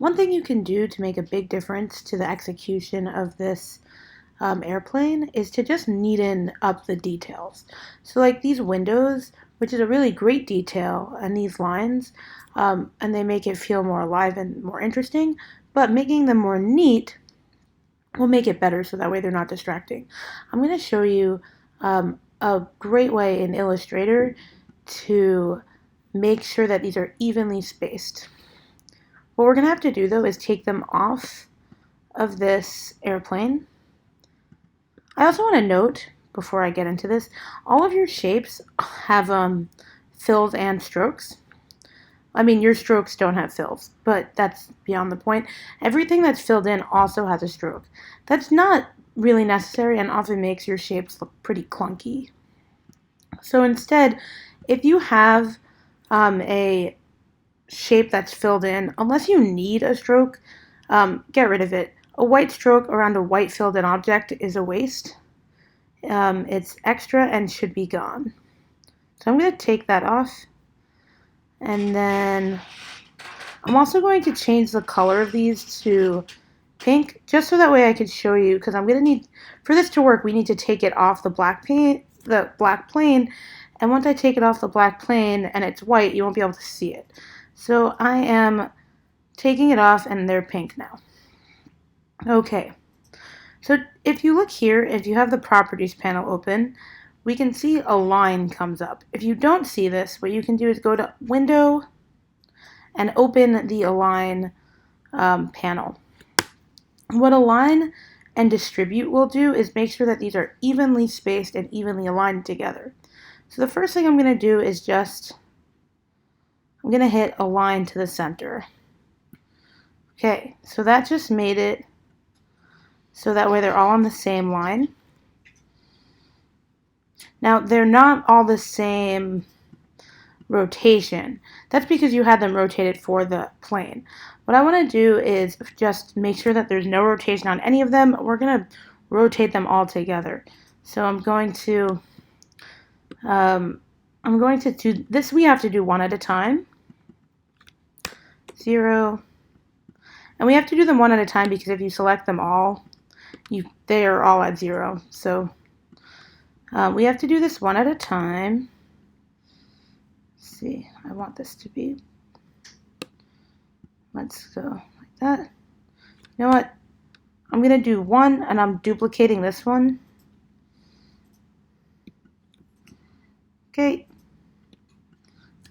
One thing you can do to make a big difference to the execution of this airplane is to just neaten up the details. So like these windows, which is a really great detail, and these lines, and they make it feel more alive and more interesting, but making them more neat will make it better so that way they're not distracting. I'm going to show you a great way in Illustrator to make sure that these are evenly spaced. What we're going to have to do though is take them off of this airplane. I also want to note before I get into this, all of your shapes have fills and strokes. I mean, your strokes don't have fills, but that's beyond the point. Everything that's filled in also has a stroke. That's not really necessary and often makes your shapes look pretty clunky. So instead, if you have a shape that's filled in, unless you need a stroke, get rid of it. A white stroke around a white filled in object is a waste. It's extra and should be gone. So I'm going to take that off. And then I'm also going to change the color of these to pink, just so that way I can show you, because I'm going to need, for this to work, we need to take it off the black plane, and once I take it off the black plane and it's white, you won't be able to see it. So I am taking it off and they're pink now. Okay, so if you look here, if you have the properties panel open, we can see a line comes up. If you don't see this, what you can do is go to Window and open the Align panel. What Align and Distribute will do is make sure that these are evenly spaced and evenly aligned together. So the first thing I'm going to do is I'm going to hit Align to the center. Okay, so that just made it so that way they're all on the same line. Now, they're not all the same rotation. That's because you had them rotated for the plane. What I want to do is just make sure that there's no rotation on any of them. We're going to rotate them all together. So I'm going to do this. We have to do one at a time. 0. And we have to do them one at a time because if you select them all, they are all at 0. So we have to do this one at a time. Let's see, I want this to be, let's go like that. You know what? I'm going to do one and I'm duplicating this one. Okay.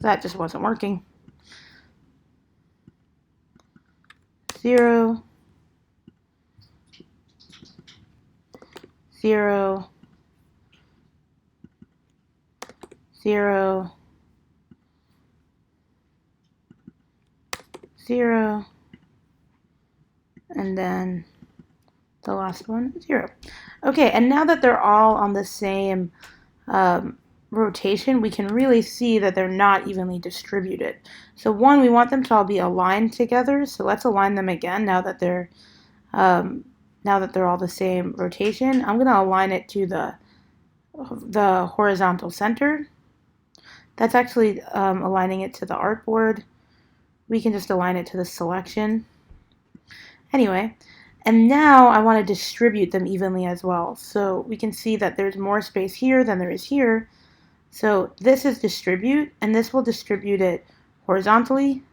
That just wasn't working. 0. 0. 0. 0. And then the last one, 0. Okay, and now that they're all on the same rotation, we can really see that they're not evenly distributed. So one, we want them to all be aligned together. So let's align them again now that they're all the same rotation. I'm going to align it to the horizontal center. That's actually aligning it to the artboard. We can just align it to the selection. Anyway, and now I want to distribute them evenly as well. So we can see that there's more space here than there is here. So this is distribute, and this will distribute it horizontally.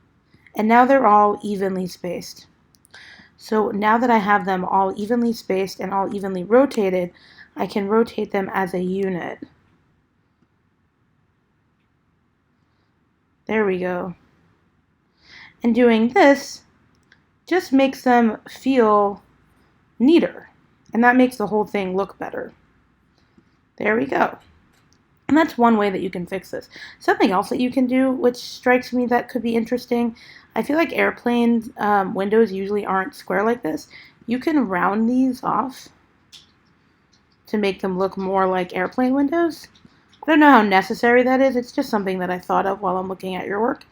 And now they're all evenly spaced. So now that I have them all evenly spaced and all evenly rotated, I can rotate them as a unit. There we go. And doing this just makes them feel neater, and that makes the whole thing look better. There we go. And that's one way that you can fix this. Something else that you can do, which strikes me that could be interesting, I feel like airplane windows usually aren't square like this. You can round these off to make them look more like airplane windows. I don't know how necessary that is. It's just something that I thought of while I'm looking at your work.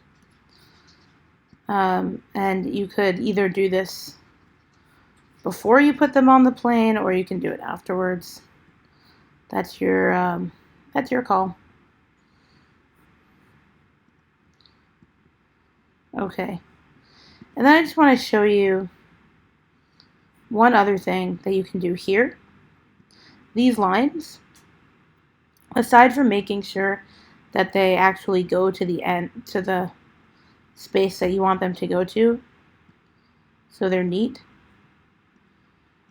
And you could either do this before you put them on the plane, or you can do it afterwards. That's your call. Okay. And then I just want to show you one other thing that you can do here. These lines, aside from making sure that they actually go to the end, to the space that you want them to go to, so they're neat,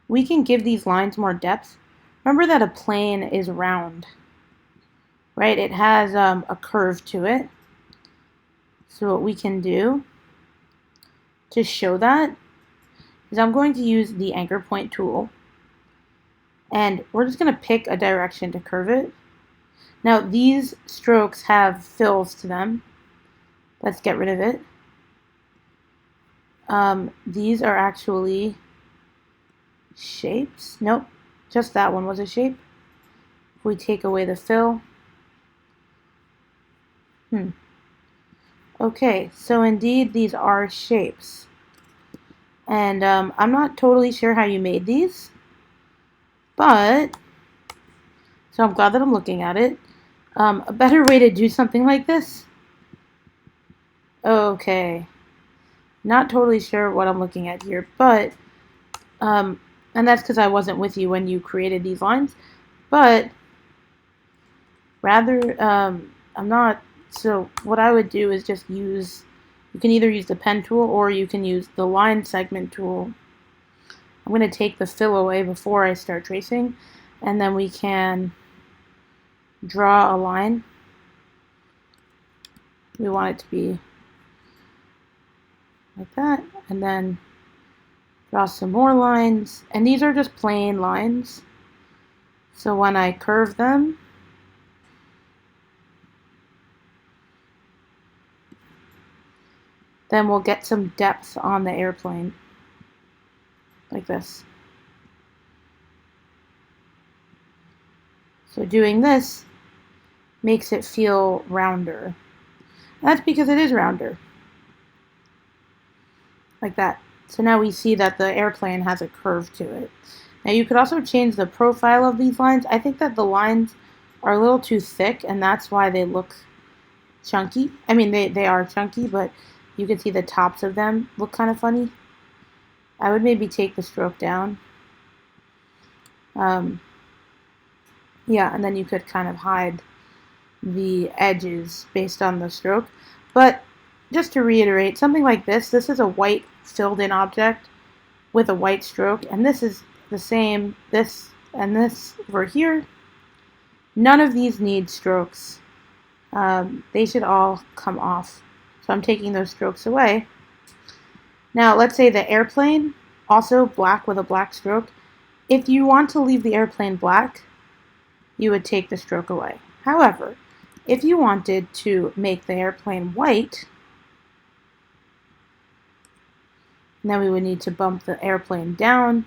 we can give these lines more depth. Remember that a plane is round, right? It has a curve to it. So what we can do to show that is I'm going to use the anchor point tool, and we're just going to pick a direction to curve it. Now these strokes have fills to them. Let's get rid of it. These are actually shapes. Nope, just that one was a shape. If we take away the fill. Okay, so indeed these are shapes. And I'm not totally sure how you made these, but, so I'm glad that I'm looking at it. A better way to do something like this. Okay, not totally sure what I'm looking at here, but, and that's because I wasn't with you when you created these lines, but rather, I'm not, so what I would do is just use, you can either use the pen tool or you can use the line segment tool. I'm going to take the fill away before I start tracing, and then we can draw a line. We want it to be like that, and then draw some more lines, and these are just plain lines. So when I curve them, then we'll get some depth on the airplane, like this. So doing this makes it feel rounder. And that's because it is rounder, like that. So now we see that the airplane has a curve to it. Now you could also change the profile of these lines. I think that the lines are a little too thick, and that's why they look chunky. I mean, they are chunky, but you can see the tops of them look kind of funny. I would maybe take the stroke down. Yeah, and then you could kind of hide the edges based on the stroke. But just to reiterate, something like this is a white filled in object with a white stroke, and this is the same, this and this over here. None of these need strokes. They should all come off. So I'm taking those strokes away. Now let's say the airplane, also black with a black stroke. If you want to leave the airplane black, you would take the stroke away. However, if you wanted to make the airplane white, then we would need to bump the airplane down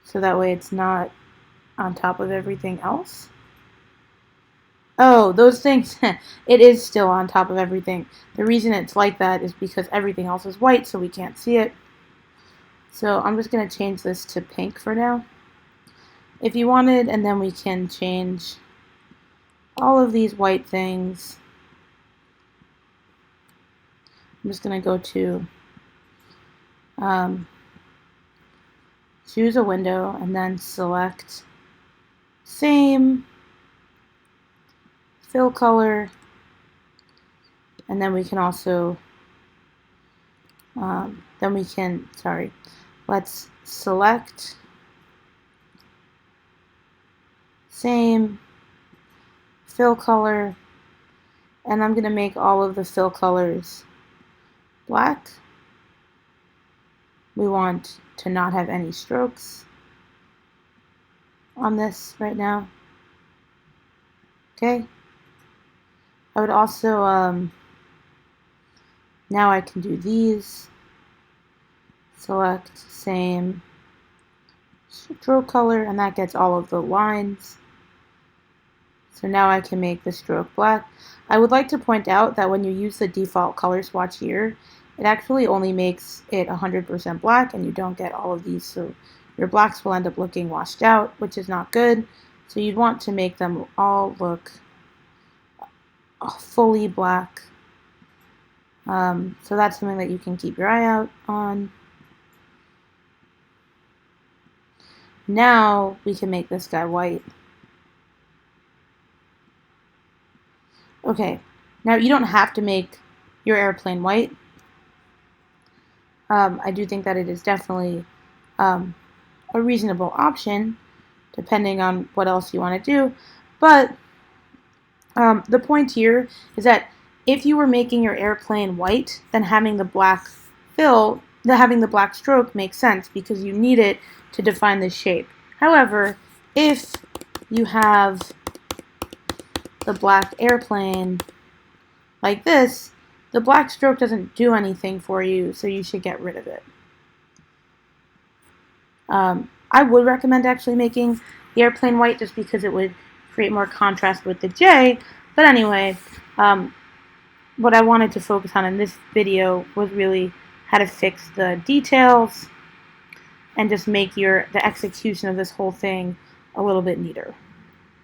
so that way it's not on top of everything else. Oh, those things, it is still on top of everything. The reason it's like that is because everything else is white, so we can't see it. So I'm just going to change this to pink for now. If you wanted, and then we can change all of these white things. I'm just going to go to choose a window and then select same, fill color, and then we can also let's select same, fill color, and I'm going to make all of the fill colors black. We want to not have any strokes on this right now. Okay. I would also, now I can do these. Select same stroke color, and that gets all of the lines. So now I can make the stroke black. I would like to point out that when you use the default color swatch here, it actually only makes it 100% black, and you don't get all of these, so your blacks will end up looking washed out, which is not good. So you'd want to make them all look fully black. So that's something that you can keep your eye out on. Now we can make this guy white. Okay, now you don't have to make your airplane white. I do think that it is definitely a reasonable option, depending on what else you want to do. But the point here is that if you were making your airplane white, then having the black having the black stroke makes sense because you need it to define the shape. However, if you have the black airplane like this, the black stroke doesn't do anything for you, so you should get rid of it. I would recommend actually making the airplane white just because it would create more contrast with the J. But anyway, what I wanted to focus on in this video was really how to fix the details and just make the execution of this whole thing a little bit neater.